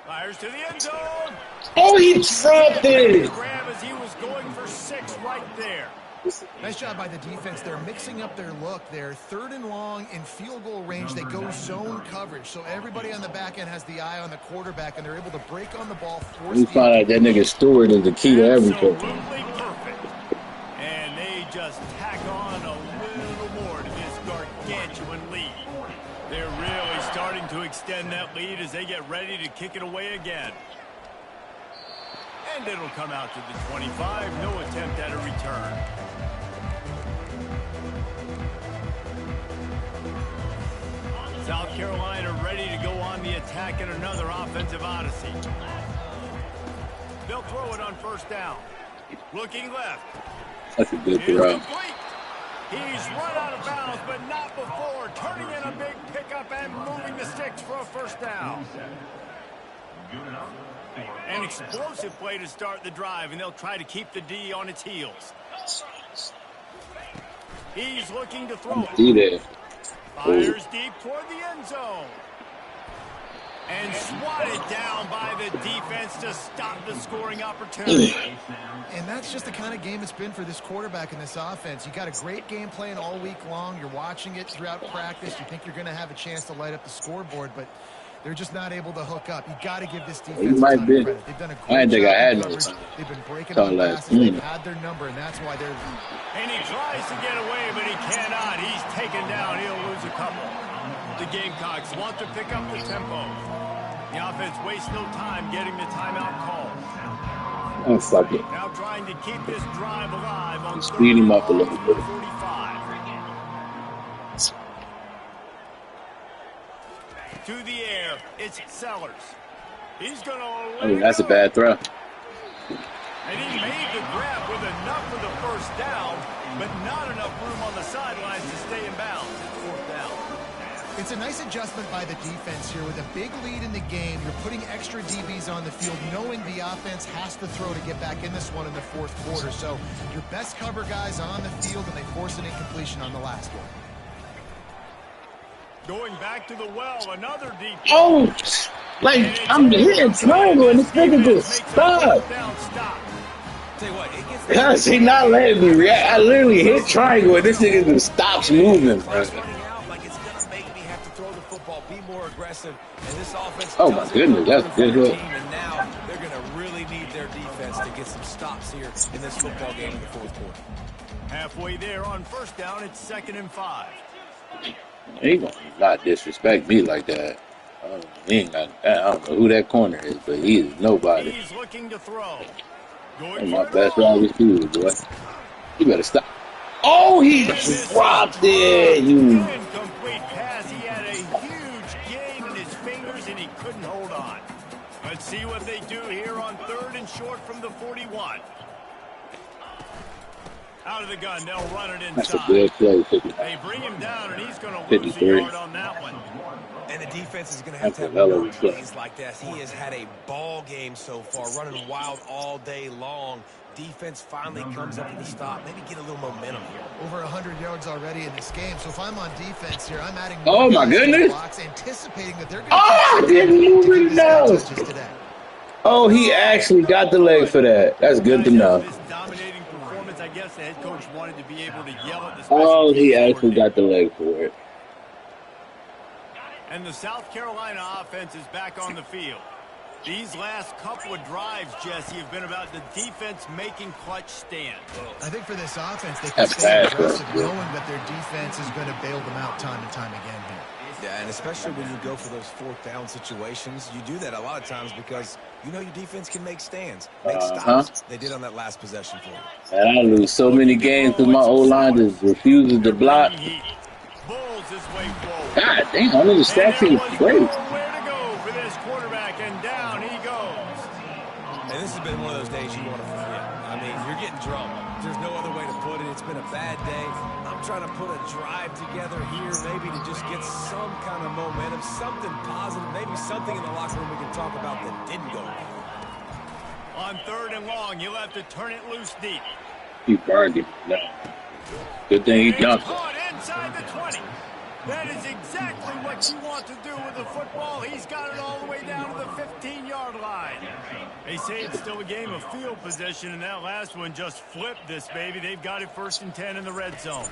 A: Fires to the end zone.
D: Oh, he dropped it.
A: Grab as he was going for 6 right there.
B: Nice job by the defense. They're mixing up their look. They're 3rd and long in field goal range. They go zone coverage. So everybody on the back end has the eye on the quarterback, and they're able to break on the ball.
D: We found out that nigga Stewart is the key to everything.
A: Absolutely perfect. And they just tack on a little more to this gargantuan lead. They're really starting to extend that lead as they get ready to kick it away again. And it'll come out to the 25. No attempt at a return. South Carolina ready to go on the attack in another offensive odyssey. They'll throw it on first down. Looking left.
D: That's a good throw.
A: He's run out of bounds, but not before. Turning in a big pickup and moving the sticks for a first down. An explosive play to start the drive, and they'll try to keep the D on its heels. He's looking to throw it. Fires deep toward the end zone. And swatted down by the defense to stop the scoring opportunity.
B: And that's just the kind of game it's been for this quarterback in this offense. You got a great game plan all week long. You're watching it throughout practice. You think you're going to have a chance to light up the scoreboard, but they're just not able to hook up. You got to give this defense a ton of credit. They've done a great job. They've been breaking up passes. They've had their number, and that's why they're.
A: And he tries to get away, but he cannot. He's taken down. He'll lose a couple. The Gamecocks want to pick up the tempo. The offense wastes no time getting the timeout call.
D: Oh, fuck it.
A: Now trying to keep this drive alive on
D: speed him up a little bit.
A: 45. To the air, it's Sellers. He's going to.
D: Oh, that's a bad throw.
A: And he made the grab with enough for the first down, but not enough room on the sidelines to stay in bounds. It's 4th down.
B: It's a nice adjustment by the defense here. With a big lead in the game, you're putting extra DBs on the field, knowing the offense has to throw to get back in this one in the 4th quarter. So your best cover guys on the field, and they force an incompletion on the last one.
A: Going back to the well, another deep.
D: Oh, like I'm hitting triangle and this nigga just stop.
C: Tell you what, it gets.
D: Because he not letting me react. I literally hit triangle and this nigga just stops moving.
C: Be more aggressive, and this offense.
D: Oh my goodness, that's good.
C: And now they're going to really need their defense to get some stops here in this football game in the fourth quarter.
A: Halfway there on first down, it's 2nd and 5.
D: He gonna not disrespect me like that. He ain't got, I don't know who that corner is, but he is nobody.
A: He's looking to throw.
D: That's my best wide receiver, boy. You better stop. Oh, he dropped it. You.
A: Incomplete pass. He had a huge gain in his fingers, and he couldn't hold on. Let's see what they do here on 3rd and short from the 41. Out of the gun, they'll run it inside.
D: That's a good play.
A: They bring him down, and he's going to lose a yard on that one.
C: And the defense is going to have more plays like that. He has had a ball game so far, running wild all day long. Defense finally comes up with a stop. Maybe get a little momentum here.
B: Over 100 yards already in this game. So if I'm on defense here, I'm adding
D: oh my goodness,
B: blocks, anticipating that they're going
D: to I didn't move it enough. Oh, he actually got the leg for that. That's good to know.
A: This dominating performance, I guess the head coach wanted to be able to yell at the
D: oh, he actually got the leg for it.
A: And the South Carolina offense is back on the field. These last couple of drives, Jesse, have been about the defense making clutch stands.
B: I think for this offense, they can stay aggressive, knowing that their defense is going to bail them out time and time again here.
C: Yeah, and especially when you go for those 4th down situations, you do that a lot of times because you know your defense can make stands, make stops. They did on that last possession for you.
D: And I lose so many games because my O-line just refuses to block. God damn, I know the stats here is great.
A: Where to go for this quarterback, and down he goes.
C: And this has been one of those days you want to forget. I mean, you're getting drunk. There's no other way to put it. It's been a bad day. I'm trying to put a drive together here, maybe to just get some kind of momentum, something positive, maybe something in the locker room we can talk about that didn't go well.
A: On 3rd and long, you'll have to turn it loose deep.
D: He burned him. No. Good thing he dunked.
A: Caught inside the 20. That is exactly what you want to do with the football. He's got it all the way down to the 15-yard line. They say it's still a game of field position, and that last one just flipped this baby. They've got it 1st and 10 in the red zone.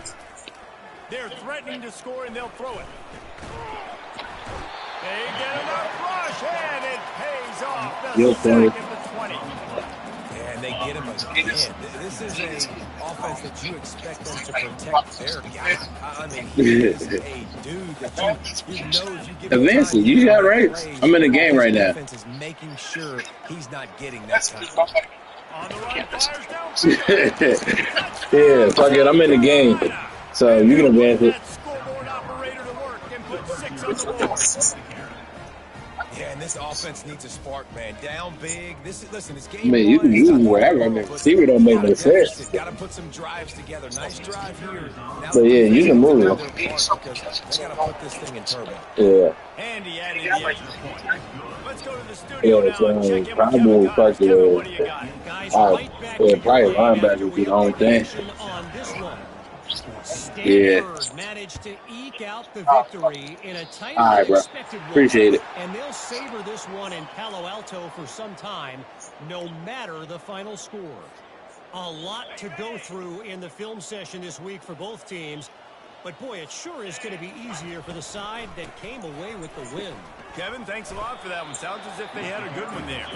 A: They're threatening to score, and they'll throw it. They get enough rush, and it pays off. The 2nd to 20.
C: And they get him again. This is an offense that you expect them to protect their guy. I mean, he is a dude that you know if you give him
D: Vincent, you got right. I'm in the game right now.
C: Defense is making sure he's not getting that time.
A: On the run, fires down.
D: Yeah, fuck it. I'm in the game. So you can advance it.
A: That scoreboard operator to work and put 6 on the board.
C: Yeah, and this offense needs a spark, man. Down big. Listen, this game.
D: Man, you can use wherever. I mean, receiver don't make no sense.
C: Got to put some drives together. Nice drive here.
D: But yeah, you can move it.
C: They got to put this thing in turbo.
D: Yeah.
A: Andy added the extra point. Let's go to the studio now and check in
D: probably
A: with Kevin. Kevin, what do you got?
D: Probably linebacker would be the only thing.
E: Stanford managed to eke out the victory in a tight and expected one.
D: Appreciate it.
E: And they'll savor this one in Palo Alto for some time, no matter the final score. A lot to go through in the film session this week for both teams. But, boy, it sure is going to be easier for the side that came away with the win.
A: Kevin, thanks a lot for that one. Sounds as if they had a good one there.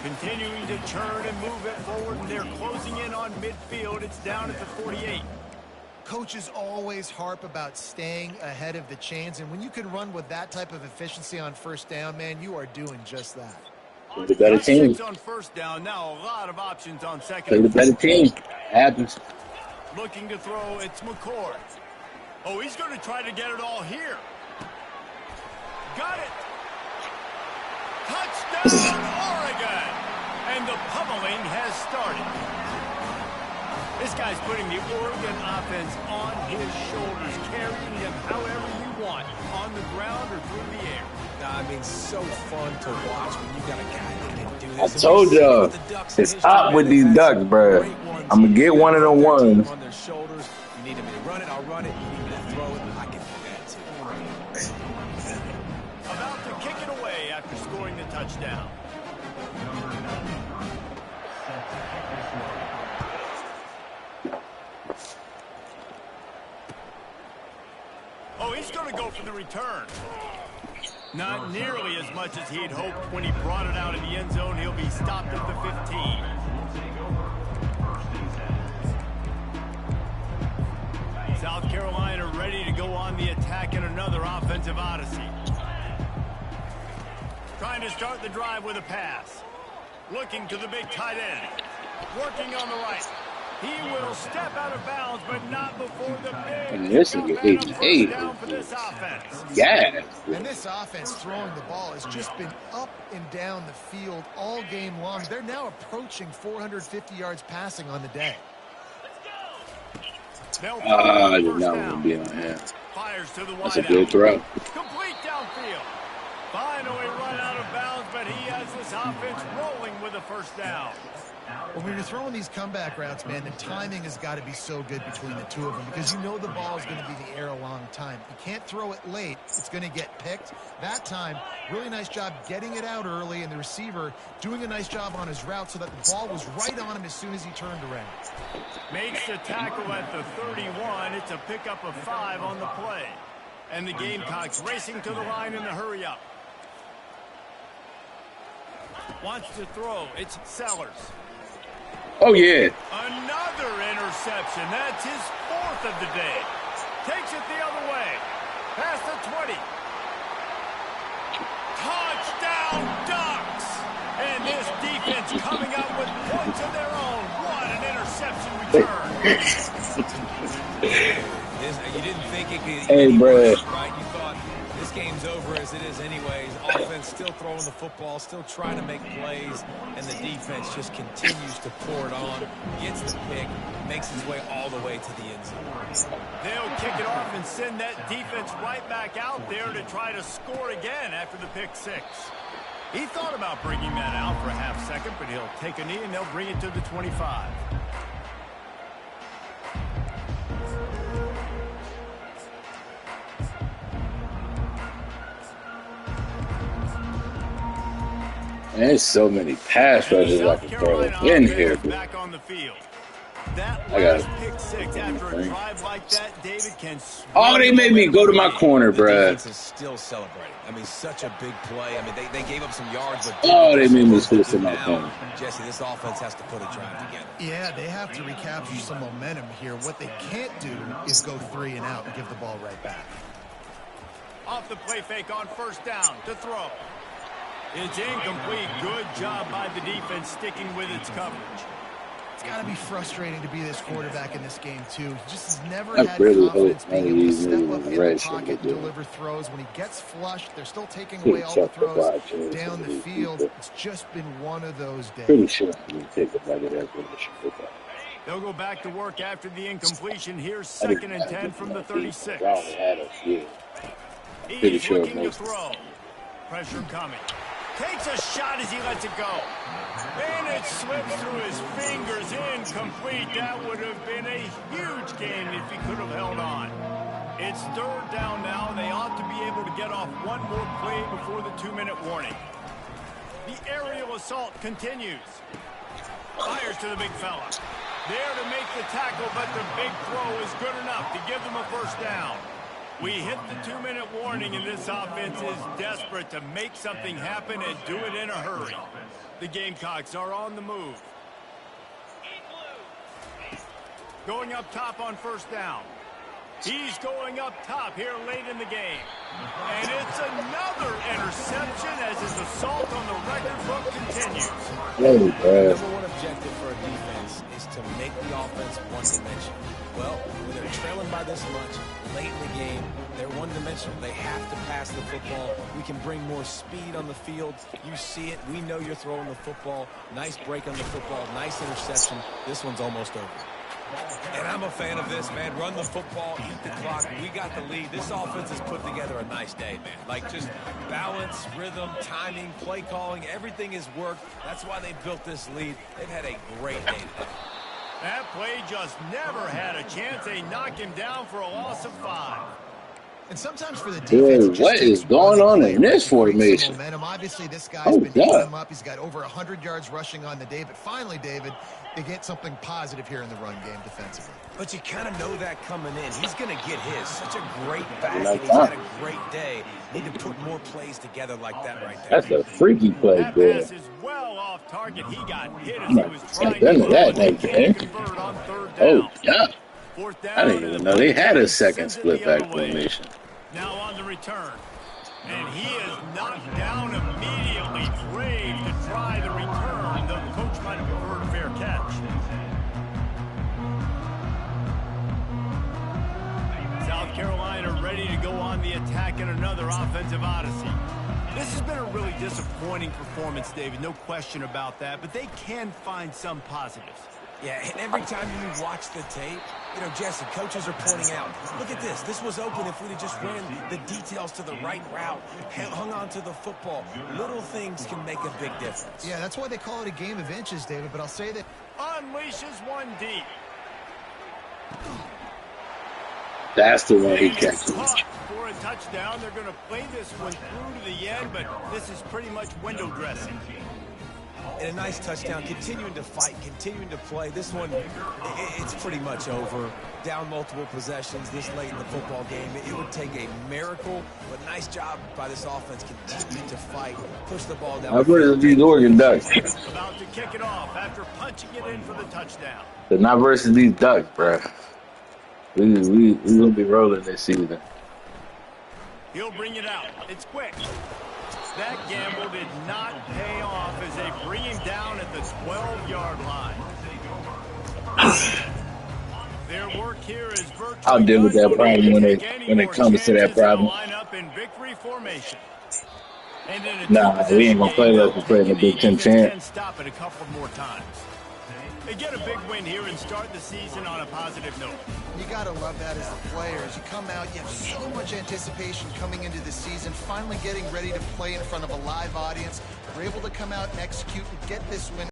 A: Continuing to churn and move it forward, and they're closing in on midfield. It's down at the 48.
B: Coaches always harp about staying ahead of the chains, and when you can run with that type of efficiency on 1st down, man, you are doing just that.
D: The better team.
A: On 1st down, now a lot of options on 2nd.
D: Play the better team. Happens.
A: Looking to throw, it's McCord. Oh, he's going to try to get it all here. Got it. Touchdown, Oregon. And the pummeling has started. This guy's putting the Oregon offense on his shoulders, carrying them however you want, on the ground or through the air.
C: I mean, so fun to watch when you got a guy that can do this.
D: I told y'all, it's up with these Ducks, bro. I'm going to get one of them ones.
C: On their shoulders. You need me to run it, I'll run it. You need me to throw it, I can do that too.
A: About to kick it away after scoring the touchdown. Oh, he's going to go for the return. Not nearly as much as he'd hoped when he brought it out of the end zone. He'll be stopped at the 15. another offensive odyssey. Trying to start the drive with a pass. Looking to the big tight end. Working on the right. He will step out of bounds, but not before the big
D: And this is your 88.
A: down for this offense.
D: Yeah.
B: And this offense throwing the ball has just been up and down the field all game long. They're now approaching 450 yards passing on the day.
D: I did not want to be on him.
A: Fires to the
D: That's a good throw.
A: Complete downfield. Finally run out of bounds, but he has this offense rolling with a first down.
B: Well, when you're throwing these comeback routes, man, the timing has got to be so good between the two of them because you know the ball is going to be in the air a long time. You can't throw it late. It's going to get picked. That time, really nice job getting it out early, and the receiver doing a nice job on his route so that the ball was right on him as soon as he turned around.
A: Makes the tackle at the 31. It's a pickup of 5 on the play. And the Gamecocks racing to the line in the hurry-up. Wants to throw. It's Sellers.
D: Oh, yeah.
A: Another interception. That's his 4th of the day. Takes it the other way. Past the 20. Touchdown Ducks. And this defense coming out with points of their own. What an interception return.
C: You didn't think it could
D: Hey, bro.
C: right? You thought this game's over as it is anyways. Offense still throwing the football, still trying to make plays, and the defense just continues to pour it on, gets the pick, makes its way all the way to the end zone.
A: They'll kick it off and send that defense right back out there to try to score again after the pick 6. He thought about bringing that out for a half second, but he'll take a knee and they'll bring it to the 25.
D: There's so many pass rushes I can throw in here, dude.
A: Back on the field. That
D: I got
A: last pick 6 after a drive like that, David can.
D: Oh, they made me go to my corner,
C: The
D: bruh.
C: defense is still celebrating. I mean, such a big play. I mean, they gave up some yards, but
D: Oh, they made me switch to my corner.
C: Jesse, this offense has to put a drive together.
B: Yeah, they have to recapture some momentum here. What they can't do is go 3 and out and give the ball right back.
A: Off the play fake on first down to throw. It's incomplete. Good job by the defense sticking with its coverage.
B: It's got to be frustrating to be this quarterback in this game, too. He just has never
D: I
B: had
D: really
B: confidence
D: hope
B: being
D: none of
B: able to
D: these
B: step
D: niggas
B: up in the
D: red shit
B: pocket and
D: will do it.
B: deliver throws. When he gets flushed, they're still taking
D: Pretty
B: away all the
D: tough to
B: throws
D: watch,
B: down the
D: these
B: field.
D: people.
B: It's just been one of those days.
D: Pretty sure I'm going to take it like that football.
A: They'll go back to work after the incompletion. Here's
D: I didn't
A: 2nd and 10 from the 36.
D: I only had a few. Pretty
A: He's
D: sure
A: looking to
D: most.
A: throw. Pressure coming. Takes a shot as he lets it go. And it slips through his fingers. Incomplete. That would have been a huge game if he could have held on. It's 3rd down now. They ought to be able to get off one more play before the 2-minute warning. The aerial assault continues. Fires to the big fella. There to make the tackle, but the big throw is good enough to give them a first down. We hit the 2-minute warning, and this offense is desperate to make something happen and do it in a hurry. The Gamecocks are on the move. Going up top on first down. He's going up top here late in the game. And it's another interception as his assault on the record book continues.
D: Hey, bro.
C: Number one objective for a defense is to make the offense one-dimensional. Well, when they're trailing by this much, late in the game, they're one-dimensional. They have to pass the football. We can bring more speed on the field. You see it. We know you're throwing the football. Nice break on the football. Nice interception. This one's almost over. And I'm a fan of this, man. Run the football, eat the clock. We got the lead. This offense has put together a nice day, man. Like, just balance, rhythm, timing, play calling, everything has worked. That's why they built this lead. They've had a great day today.
A: That play just never had a chance. They knock him down for a loss of 5.
B: And sometimes for the defense,
D: Dude,
B: it just
D: what is
B: takes
D: going
B: one
D: on
B: play
D: in
B: to
D: this
B: create some
D: formation?
B: momentum. Obviously, this guy's
D: Oh,
B: been eating
D: God.
B: them up. He's got over 100 yards rushing on the day. But finally, David, they get something positive here in the run game defensively.
C: But you kind of know that coming in. He's going to get his. Such a great back, and he's had a great day. Need to put more plays together like that right there.
D: That's a freaky play,
A: That
D: boy.
A: pass is well off target. He got hit as he was trying
D: None
A: to
D: of that,
A: convert
D: man.
A: on 3rd down.
D: Oh, yeah.
A: 4th down,
D: I didn't even know they had a second
A: sends it
D: split
A: the other
D: back
A: way.
D: formation.
A: Now on the return. And he is knocked down immediately. Brave to try the return, though the coach might have preferred a fair catch. South Carolina ready to go on the attack in another offensive odyssey. This has been a really disappointing performance, David. No question about that. But they can find some positives.
C: Yeah, and every time you watch the tape, you know, Jesse, coaches are pointing out, look at this. This was open if we'd have just ran the details to the right route, hung on to the football. Little things can make a big difference.
B: Yeah, that's why they call it a game of inches, David. But I'll say that
A: Unleashes one deep.
D: That's the one he catches.
A: For a touchdown, they're going to play this one through to the end, but this is pretty much window dressing.
C: And a nice touchdown, continuing to fight, continuing to play. This one, it's pretty much over. Down multiple possessions this late in the football game. It would take a miracle, but nice job by this offense. Continue to fight, push the ball down.
D: Not versus these Oregon Ducks.
A: About to kick it off after punching it in for the touchdown.
D: They're not versus these Ducks, bro. We gonna be rolling this season.
A: He'll bring it out. It's quick. That gamble did not pay off as they bring him down at the 12-yard line. Their work here is virtually
D: I'll deal with that problem when it comes to that problem.
A: Line up in victory formation.
D: Nah, we ain't gonna play like we played in the Big Ten champ.
A: Stop it a couple more times. They get a big win here and start the season on a positive note.
B: you got to love that as the player. As you come out, you have so much anticipation coming into the season, finally getting ready to play in front of a live audience. We're able to come out and execute and get this win.